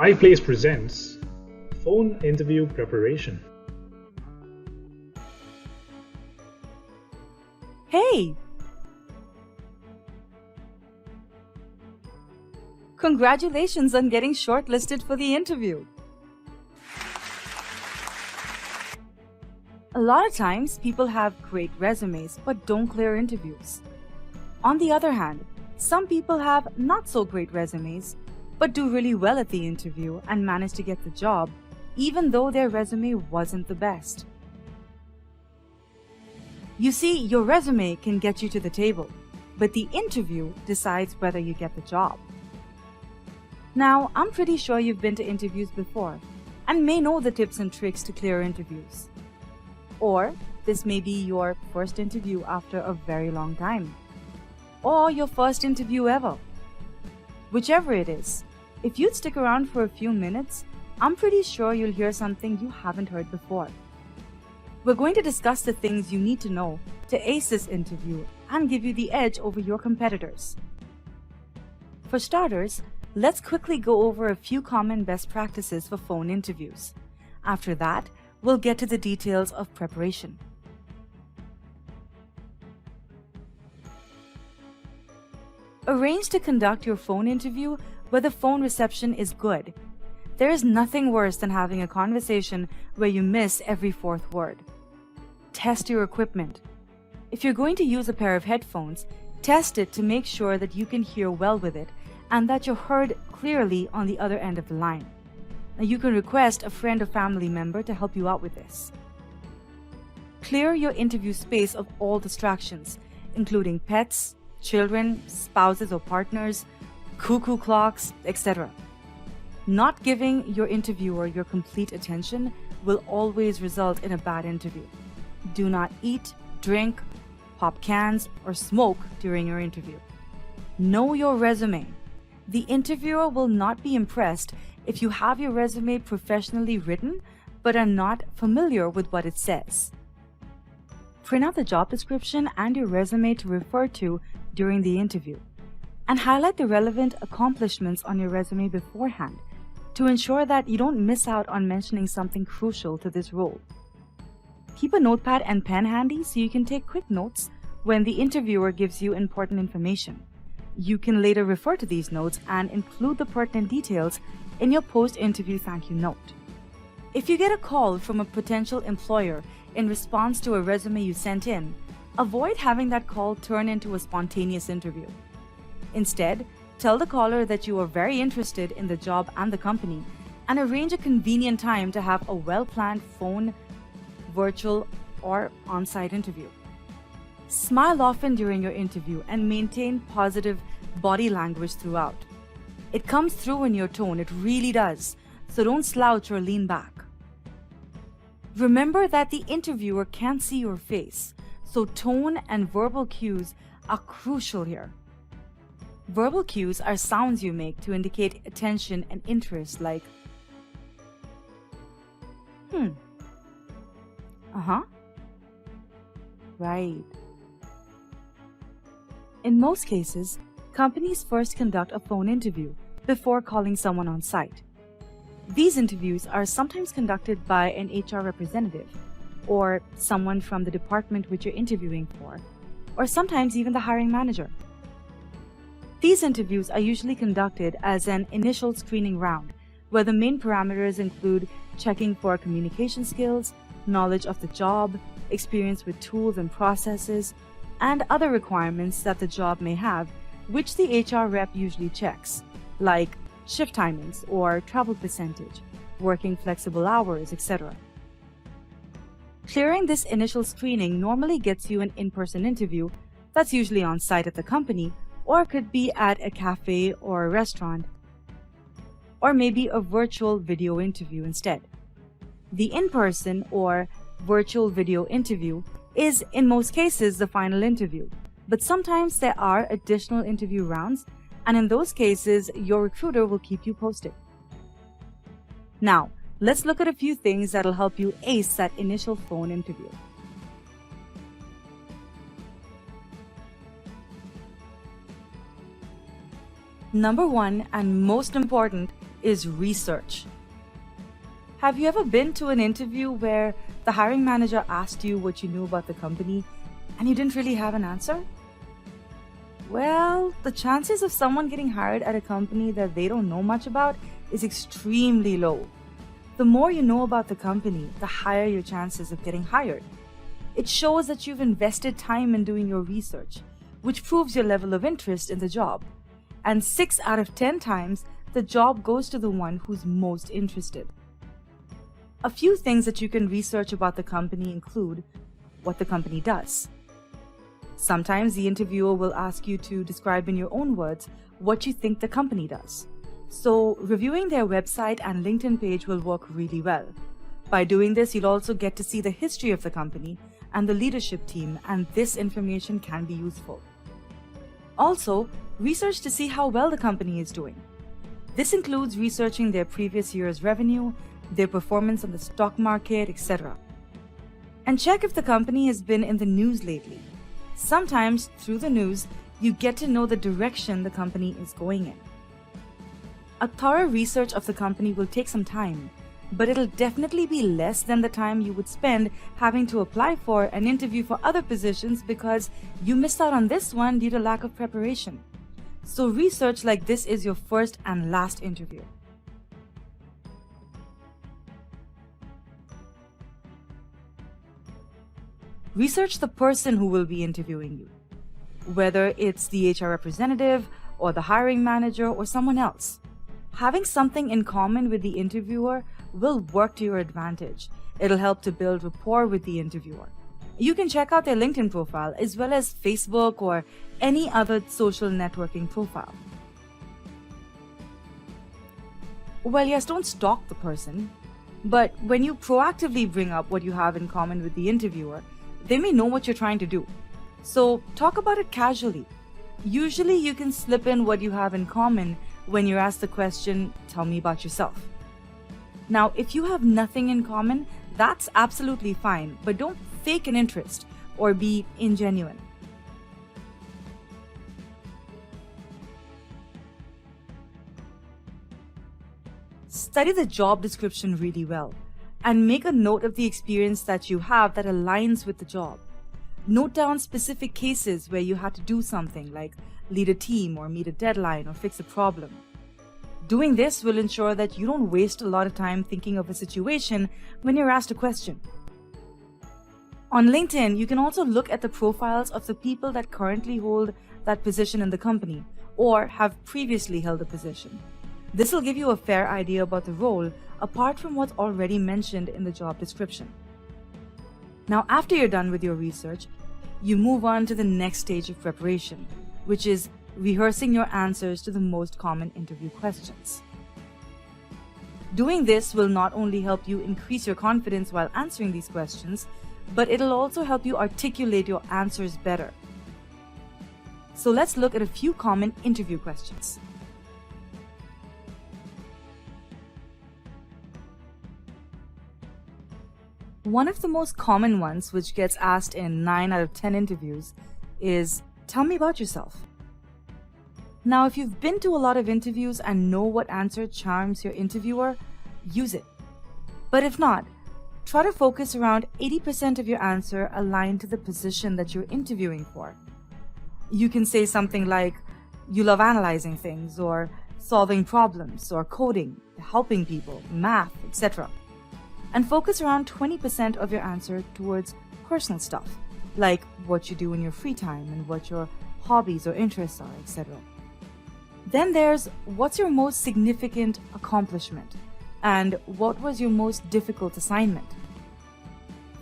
iPlace presents Phone Interview Preparation. Hey! Congratulations on getting shortlisted for the interview. A lot of times, people have great resumes but don't clear interviews. On the other hand, some people have not so great resumes but do really well at the interview and manage to get the job, even though their resume wasn't the best. You see, your resume can get you to the table, but the interview decides whether you get the job. Now, I'm pretty sure you've been to interviews before and may know the tips and tricks to clear interviews. Or this may be your first interview after a very long time, or your first interview ever. Whichever it is, if you'd stick around for a few minutes, I'm pretty sure you'll hear something you haven't heard before. We're going to discuss the things you need to know to ace this interview and give you the edge over your competitors. For starters, let's quickly go over a few common best practices for phone interviews. After that, we'll get to the details of preparation. Arrange to conduct your phone interview where the phone reception is good. There is nothing worse than having a conversation where you miss every fourth word. Test your equipment. If you're going to use a pair of headphones, test it to make sure that you can hear well with it and that you're heard clearly on the other end of the line. Now, you can request a friend or family member to help you out with this. Clear your interview space of all distractions, including pets, children, spouses or partners, cuckoo clocks, etc. Not giving your interviewer your complete attention will always result in a bad interview. Do not eat, drink, pop cans, or smoke during your interview. Know your resume. The interviewer will not be impressed if you have your resume professionally written but are not familiar with what it says. Print out the job description and your resume to refer to during the interview, and highlight the relevant accomplishments on your resume beforehand to ensure that you don't miss out on mentioning something crucial to this role. Keep a notepad and pen handy so you can take quick notes when the interviewer gives you important information. You can later refer to these notes and include the pertinent details in your post-interview thank you note. If you get a call from a potential employer in response to a resume you sent in, avoid having that call turn into a spontaneous interview. Instead, tell the caller that you are very interested in the job and the company and arrange a convenient time to have a well-planned phone, virtual, or on-site interview. Smile often during your interview and maintain positive body language throughout. It comes through in your tone, it really does, so don't slouch or lean back. Remember that the interviewer can't see your face, so tone and verbal cues are crucial here. Verbal cues are sounds you make to indicate attention and interest, like right. In most cases, companies first conduct a phone interview before calling someone on site. These interviews are sometimes conducted by an HR representative or someone from the department which you're interviewing for, or sometimes even the hiring manager. These interviews are usually conducted as an initial screening round, where the main parameters include checking for communication skills, knowledge of the job, experience with tools and processes, and other requirements that the job may have, which the HR rep usually checks, like shift timings or travel percentage, working flexible hours, etc. Clearing this initial screening normally gets you an in-person interview that's usually on site at the company, or could be at a cafe or a restaurant, or maybe a virtual video interview instead. The in-person or virtual video interview is in most cases the final interview, but sometimes there are additional interview rounds, and in those cases your recruiter will keep you posted. Now, let's look at a few things that'll help you ace that initial phone interview. Number one, and most important, is research. Have you ever been to an interview where the hiring manager asked you what you knew about the company and you didn't really have an answer? Well, the chances of someone getting hired at a company that they don't know much about is extremely low. The more you know about the company, the higher your chances of getting hired. It shows that you've invested time in doing your research, which proves your level of interest in the job. And 6 out of 10 times, the job goes to the one who's most interested. A few things that you can research about the company include what the company does. Sometimes the interviewer will ask you to describe in your own words what you think the company does. So reviewing their website and LinkedIn page will work really well. By doing this, you'll also get to see the history of the company and the leadership team, and this information can be useful. Also, research to see how well the company is doing. This includes researching their previous year's revenue, their performance on the stock market, etc. And check if the company has been in the news lately. Sometimes, through the news, you get to know the direction the company is going in. A thorough research of the company will take some time, but it'll definitely be less than the time you would spend having to apply for and interview for other positions because you missed out on this one due to lack of preparation. So research like this is your first and last interview. Research the person who will be interviewing you, whether it's the HR representative or the hiring manager or someone else. Having something in common with the interviewer will work to your advantage. It'll help to build rapport with the interviewer. You can check out their LinkedIn profile as well as Facebook or any other social networking profile. Well, yes, don't stalk the person, but when you proactively bring up what you have in common with the interviewer, they may know what you're trying to do. So talk about it casually. Usually you can slip in what you have in common when you're asked the question, "Tell me about yourself." Now, if you have nothing in common, that's absolutely fine, but don't fake an interest or be ingenuine. Study the job description really well and make a note of the experience that you have that aligns with the job. Note down specific cases where you had to do something like lead a team or meet a deadline or fix a problem. Doing this will ensure that you don't waste a lot of time thinking of a situation when you're asked a question. On LinkedIn, you can also look at the profiles of the people that currently hold that position in the company or have previously held the position. This will give you a fair idea about the role apart from what's already mentioned in the job description. Now, after you're done with your research, you move on to the next stage of preparation, which is rehearsing your answers to the most common interview questions. Doing this will not only help you increase your confidence while answering these questions, but it'll also help you articulate your answers better. So let's look at a few common interview questions. One of the most common ones, which gets asked in 9 out of 10 interviews, is, "Tell me about yourself." Now, if you've been to a lot of interviews and know what answer charms your interviewer, use it. But if not, try to focus around 80% of your answer aligned to the position that you're interviewing for. You can say something like, "You love analyzing things," or "solving problems," or "coding," "helping people," "math," etc. And focus around 20% of your answer towards personal stuff, like what you do in your free time and what your hobbies or interests are, etc. Then there's what's your most significant accomplishment and what was your most difficult assignment.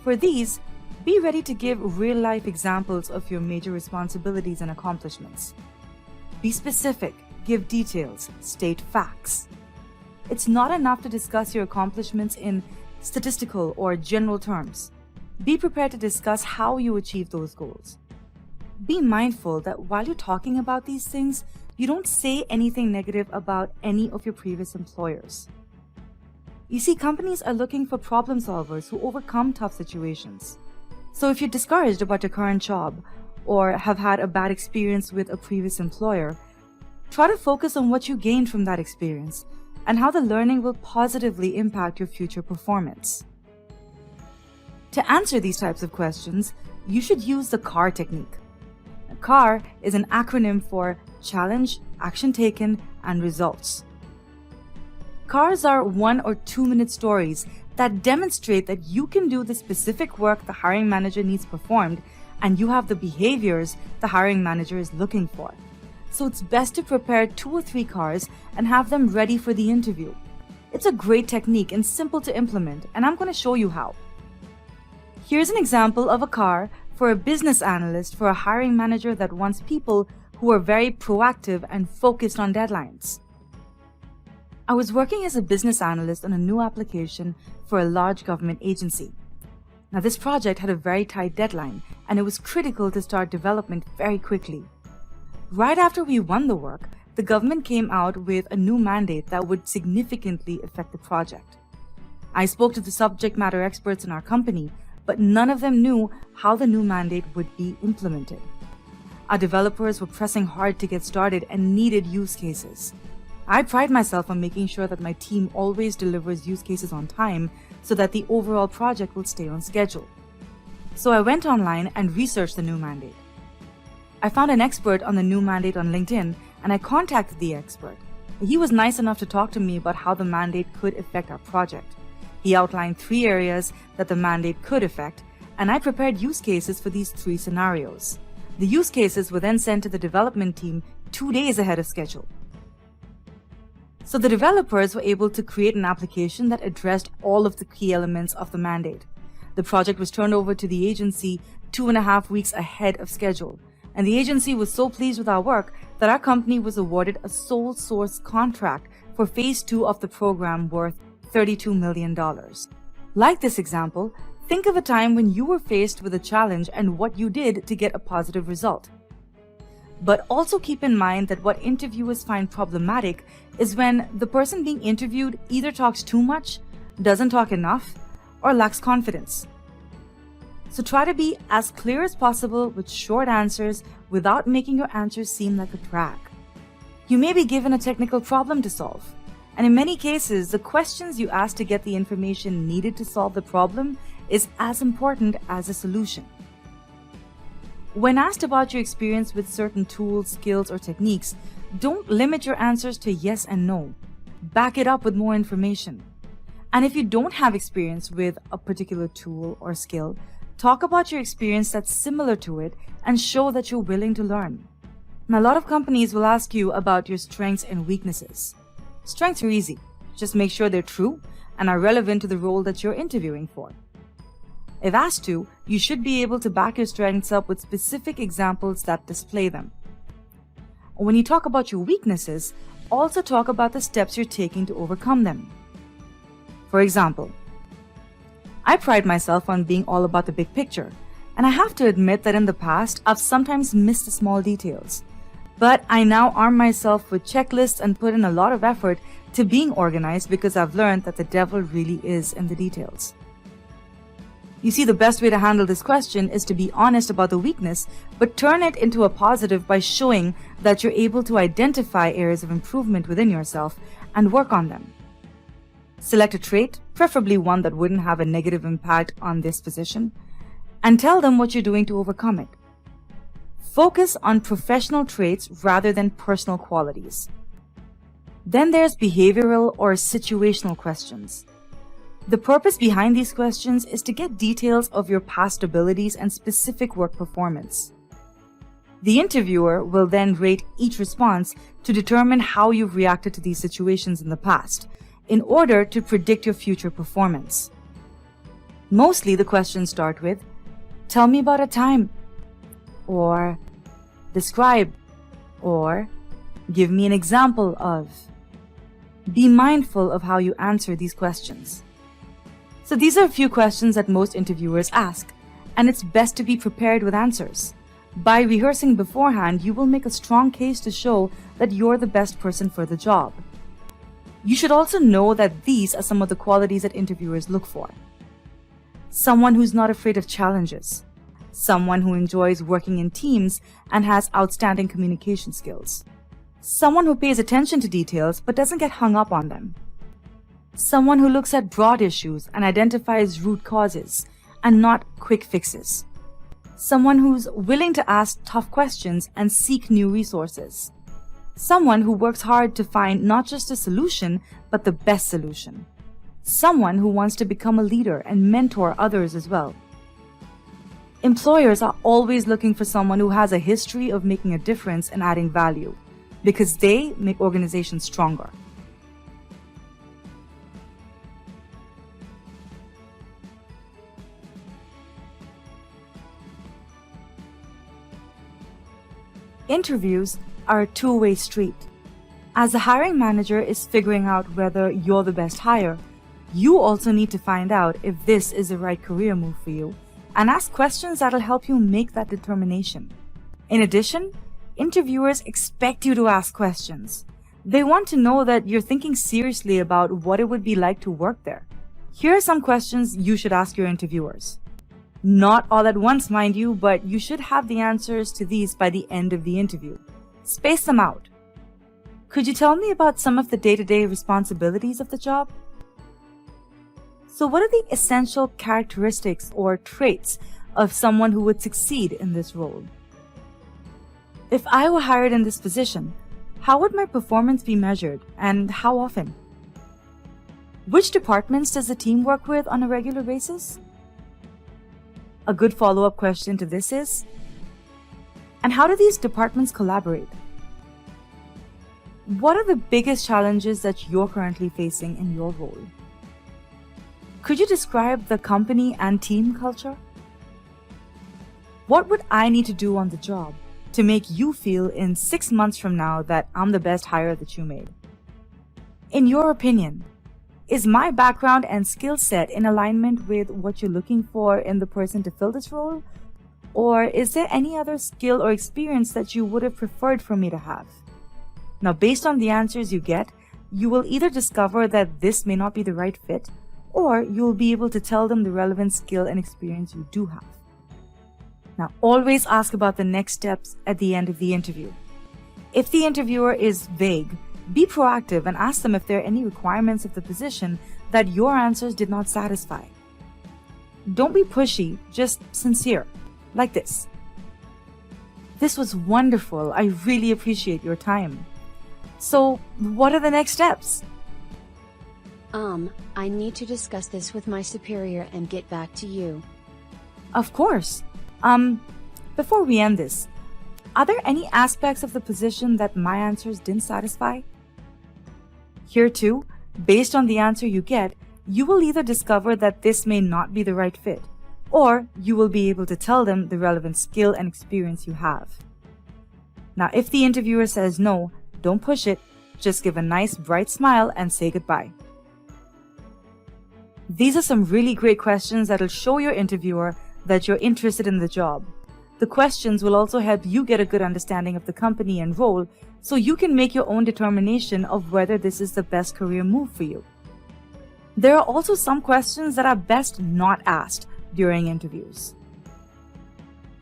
For these, be ready to give real-life examples of your major responsibilities and accomplishments. Be specific, give details, state facts. It's not enough to discuss your accomplishments in statistical or general terms. Be prepared to discuss how you achieve those goals. Be mindful that while you're talking about these things, you don't say anything negative about any of your previous employers. You see, companies are looking for problem solvers who overcome tough situations. So if you're discouraged about your current job or have had a bad experience with a previous employer, try to focus on what you gained from that experience and how the learning will positively impact your future performance. To answer these types of questions, you should use the CAR technique. CAR is an acronym for Challenge, Action Taken, and Results. CARs are 1 or 2 minute stories that demonstrate that you can do the specific work the hiring manager needs performed and you have the behaviors the hiring manager is looking for. So it's best to prepare 2 or 3 CARs and have them ready for the interview. It's a great technique and simple to implement, and I'm going to show you how. Here's an example of a CAR for a business analyst for a hiring manager that wants people who are very proactive and focused on deadlines. I was working as a business analyst on a new application for a large government agency. Now, this project had a very tight deadline, and it was critical to start development very quickly. Right after we won the work, the government came out with a new mandate that would significantly affect the project. I spoke to the subject matter experts in our company, but none of them knew how the new mandate would be implemented. Our developers were pressing hard to get started and needed use cases. I pride myself on making sure that my team always delivers use cases on time so that the overall project will stay on schedule. So I went online and researched the new mandate. I found an expert on the new mandate on LinkedIn, and I contacted the expert. He was nice enough to talk to me about how the mandate could affect our project. He outlined 3 areas that the mandate could affect, and I prepared use cases for these 3 scenarios. The use cases were then sent to the development team 2 days ahead of schedule. So the developers were able to create an application that addressed all of the key elements of the mandate. The project was turned over to the agency 2.5 weeks ahead of schedule, and the agency was so pleased with our work that our company was awarded a sole source contract for phase 2 of the program worth $32 million. Like this example, think of a time when you were faced with a challenge and what you did to get a positive result. But also keep in mind that what interviewers find problematic is when the person being interviewed either talks too much, doesn't talk enough, or lacks confidence. So try to be as clear as possible with short answers without making your answers seem like a drag. You may be given a technical problem to solve, and in many cases, the questions you ask to get the information needed to solve the problem is as important as the solution. When asked about your experience with certain tools, skills, or techniques, don't limit your answers to yes and no. Back it up with more information. And if you don't have experience with a particular tool or skill, talk about your experience that's similar to it and show that you're willing to learn. Now, a lot of companies will ask you about your strengths and weaknesses. Strengths are easy. Just make sure they're true and are relevant to the role that you're interviewing for. If asked to, you should be able to back your strengths up with specific examples that display them. When you talk about your weaknesses, also talk about the steps you're taking to overcome them. For example, I pride myself on being all about the big picture, and I have to admit that in the past, I've sometimes missed the small details. But I now arm myself with checklists and put in a lot of effort to being organized because I've learned that the devil really is in the details. You see, the best way to handle this question is to be honest about the weakness, but turn it into a positive by showing that you're able to identify areas of improvement within yourself and work on them. Select a trait, preferably one that wouldn't have a negative impact on this position, and tell them what you're doing to overcome it. Focus on professional traits rather than personal qualities. Then there's behavioral or situational questions. The purpose behind these questions is to get details of your past abilities and specific work performance. The interviewer will then rate each response to determine how you've reacted to these situations in the past, in order to predict your future performance. Mostly the questions start with, "Tell me about a time," or "Describe," or "Give me an example of." Be mindful of how you answer these questions. So these are a few questions that most interviewers ask, and it's best to be prepared with answers. By rehearsing beforehand, you will make a strong case to show that you're the best person for the job. You should also know that these are some of the qualities that interviewers look for. Someone who's not afraid of challenges. Someone who enjoys working in teams and has outstanding communication skills. Someone who pays attention to details but doesn't get hung up on them. Someone who looks at broad issues and identifies root causes and not quick fixes. Someone who's willing to ask tough questions and seek new resources. Someone who works hard to find not just a solution, but the best solution. Someone who wants to become a leader and mentor others as well. Employers are always looking for someone who has a history of making a difference and adding value, because they make organizations stronger. Interviews are a two-way street. As the hiring manager is figuring out whether you're the best hire, you also need to find out if this is the right career move for you and ask questions that'll help you make that determination. In addition, interviewers expect you to ask questions. They want to know that you're thinking seriously about what it would be like to work there. Here are some questions you should ask your interviewers. Not all at once, mind you, but you should have the answers to these by the end of the interview. Space them out. Could you tell me about some of the day-to-day responsibilities of the job? So what are the essential characteristics or traits of someone who would succeed in this role? If I were hired in this position, how would my performance be measured and how often? Which departments does the team work with on a regular basis? A good follow-up question to this is, and how do these departments collaborate? What are the biggest challenges that you're currently facing in your role? Could you describe the company and team culture? What would I need to do on the job to make you feel in 6 months from now that I'm the best hire that you made? In your opinion, is my background and skill set in alignment with what you're looking for in the person to fill this role? Or is there any other skill or experience that you would have preferred for me to have? Now, based on the answers you get, you will either discover that this may not be the right fit, or you will be able to tell them the relevant skill and experience you do have. Now, always ask about the next steps at the end of the interview. If the interviewer is vague, be proactive and ask them if there are any requirements of the position that your answers did not satisfy. Don't be pushy, just sincere, like this. This was wonderful. I really appreciate your time. So, what are the next steps? I need to discuss this with my superior and get back to you. Of course. Before we end this, are there any aspects of the position that my answers didn't satisfy? Here too, based on the answer you get, you will either discover that this may not be the right fit, or you will be able to tell them the relevant skill and experience you have. Now, if the interviewer says no, don't push it, just give a nice bright smile and say goodbye. These are some really great questions that'll show your interviewer that you're interested in the job. The questions will also help you get a good understanding of the company and role, so you can make your own determination of whether this is the best career move for you. There are also some questions that are best not asked during interviews.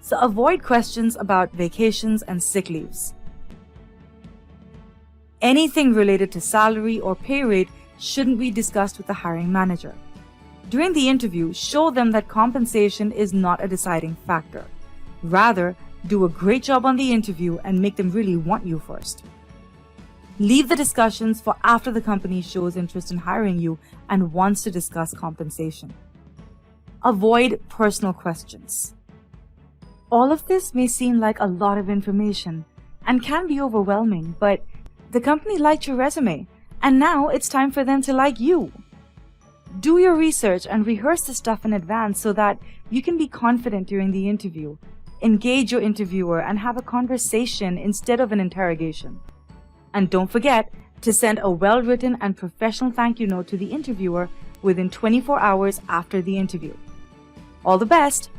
So avoid questions about vacations and sick leaves. Anything related to salary or pay rate shouldn't be discussed with the hiring manager. During the interview, show them that compensation is not a deciding factor. Rather, do a great job on the interview and make them really want you first. Leave the discussions for after the company shows interest in hiring you and wants to discuss compensation. Avoid personal questions. All of this may seem like a lot of information and can be overwhelming, but the company liked your resume, and now it's time for them to like you. Do your research and rehearse the stuff in advance so that you can be confident during the interview. Engage your interviewer and have a conversation instead of an interrogation. And don't forget to send a well-written and professional thank you note to the interviewer within 24 hours after the interview. All the best!